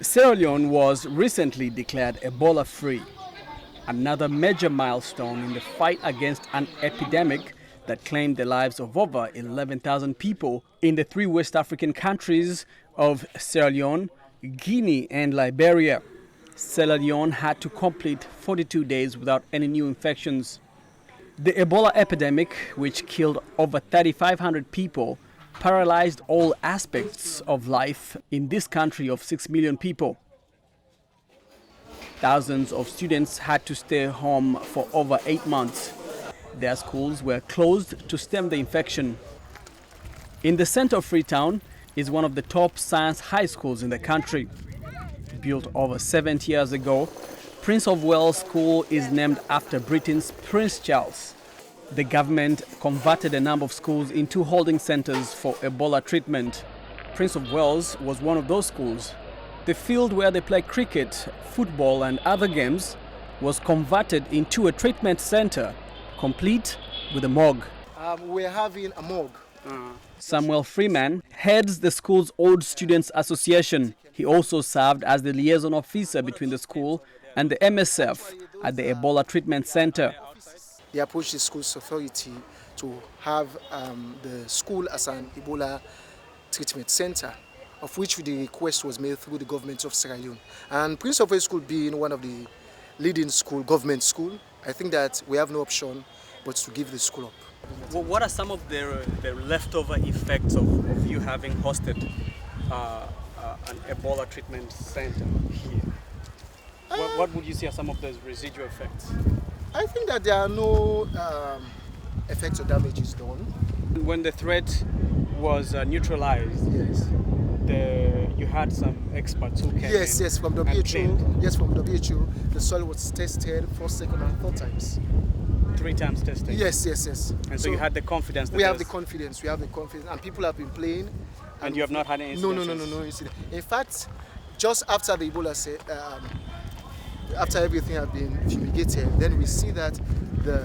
Sierra Leone was recently declared Ebola-free, another major milestone in the fight against an epidemic that claimed the lives of over 11,000 people in the three West African countries of Sierra Leone, Guinea and Liberia. Sierra Leone had to complete 42 days without any new infections. The Ebola epidemic, which killed over 3,500 people, paralyzed all aspects of life in this country of 6 million people. Thousands of students had to stay home for over 8 months. Their schools were closed to stem the infection. In the center of Freetown is one of the top science high schools in the country. Built over 70 years ago, Prince of Wales School is named after Britain's Prince Charles. The government converted a number of schools into holding centers for Ebola treatment. Prince of Wales was one of those schools. The field where they play cricket, football and other games was converted into a treatment center, complete with a morgue. We're having a morgue. Samuel Freeman heads the school's Old Students Association. He also served as the liaison officer between the school and the MSF at the Ebola Treatment Center. He approached the school's authority to have the school as an Ebola treatment center, of which the request was made through the government of Sierra Leone. And Prince of Wales School being one of the leading government school, I think that we have no option but to give the school up. Well, what are some of the leftover effects of you having hosted an Ebola treatment center here? What would you see as some of those residual effects? I think that there are no effects or damages done. When the threat was neutralized, yes, you had some experts who came yes, from WHO. Yes, from WHO. The soil was tested first, second, and third times. 3 times testing. Yes. And so you had the confidence. We have the confidence, and people have been playing. And you have not had any incidents? No incident. In fact, just after the Ebola, after everything had been fumigated, then we see that the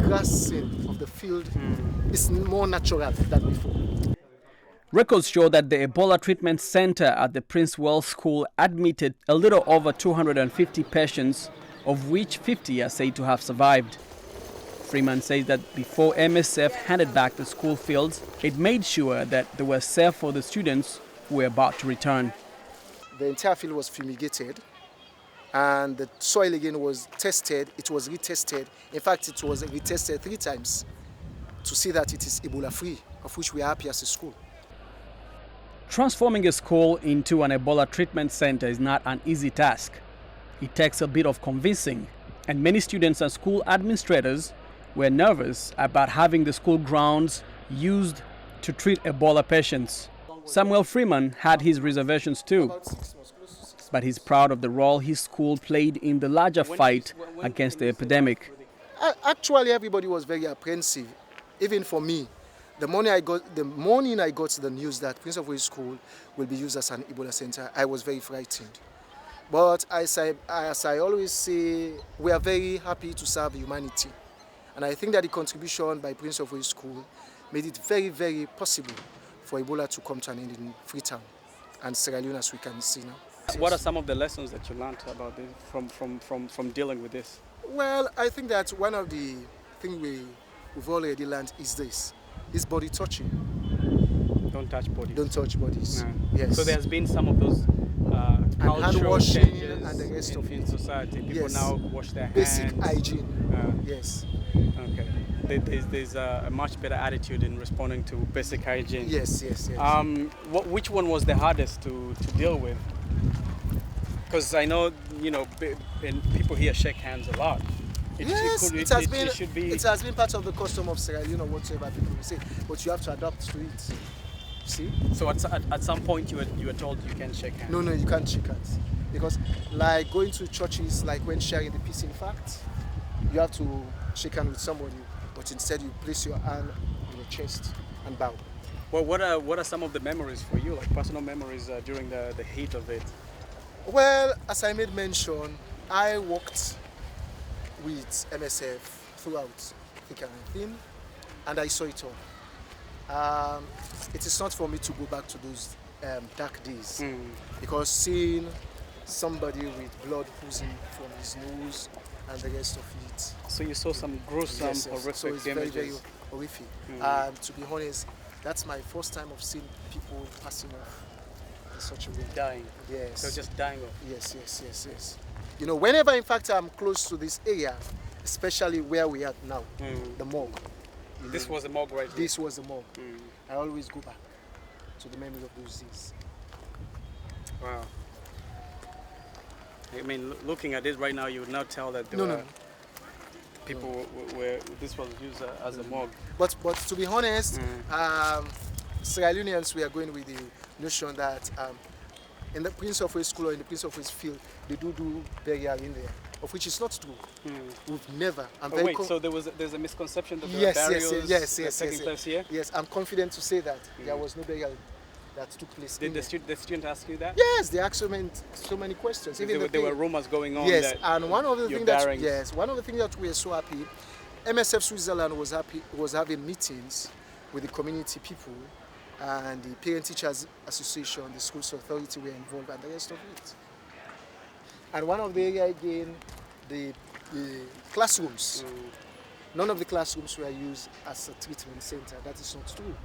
grassing of the field is more natural than before. Records show that the Ebola treatment center at the Prince Wales School admitted a little over 250 patients, of which 50 are said to have survived. Freeman says that before MSF handed back the school fields, it made sure that they were safe for the students who were about to return. The entire field was fumigated, and the soil again was tested. It was retested. In fact, it was retested 3 times to see that it is Ebola-free, of which we are happy as a school. Transforming a school into an Ebola treatment center is not an easy task. It takes a bit of convincing, and many students and school administrators were nervous about having the school grounds used to treat Ebola patients. Samuel Freeman had his reservations too, but he's proud of the role his school played in the larger fight against the epidemic. Actually, everybody was very apprehensive, even for me. The morning I got the news that Prince of Wales School will be used as an Ebola center, I was very frightened. But as I always say, we are very happy to serve humanity. And I think that the contribution by Prince of Wales School made it very, very possible for Ebola to come to an end in Freetown and Sierra Leone, as we can see now. What are some of the lessons that you learned about this from dealing with this? Well, I think that one of the things we've already learned is this body touching. Don't touch bodies. Don't touch bodies. No. Yes. So there's been some of those cultural hand washing changes and the rest of in it. society. People now wash their Basic hands. hygiene. Yes. Okay. There's a much better attitude in responding to basic hygiene. Yes. Which one was the hardest to deal with? Because I know, people here shake hands a lot. It has been part of the custom of Sierra Leone or whatever people will say, but you have to adapt to it. See? So at some point you were told you can't shake hands? No, you can't shake hands. Because like going to churches, like when sharing the peace in fact, you have to shake hands with somebody, but instead you place your hand on your chest and bow. Well, what are some of the memories for you, like personal memories during the heat of it? Well, as I made mention, I worked with MSF throughout thick and thin, and I saw it all. It is not for me to go back to those dark days, because seeing somebody with blood oozing from his nose and the rest of it. So you saw some gruesome, Yes, horrific so it's images. very, very horrific. And to be honest, that's my first time of seeing people passing off in such a way. Dying. Yes. So just dying off. Yes. You know, whenever in fact I'm close to this area, especially where we are now, the morgue. This was the morgue right here. This was the morgue. I always go back to the memory of those days. Wow. I mean, looking at this right now, you would not tell that there No, were no. people where this was used as a morgue. But to be honest, Sierra Leoneans, we are going with the notion that in the Prince of Wales School or in the Prince of Wales field, they do burial in there, of which is not true. We've never. So there's a misconception that there yes, were burials yes, taking place here? Yes, I'm confident to say that there was no burial that took place. Did the student ask you that? Yes, they asked so many questions. Even There were rumors going on. Yes, that and one of the things bearings. one of the things that we are so happy, MSF Switzerland was having meetings with the community people, and the Parent Teachers Association, the schools authority were involved, and the rest of it. And one of the area again, the classrooms. None of the classrooms were used as a treatment center. That is not true.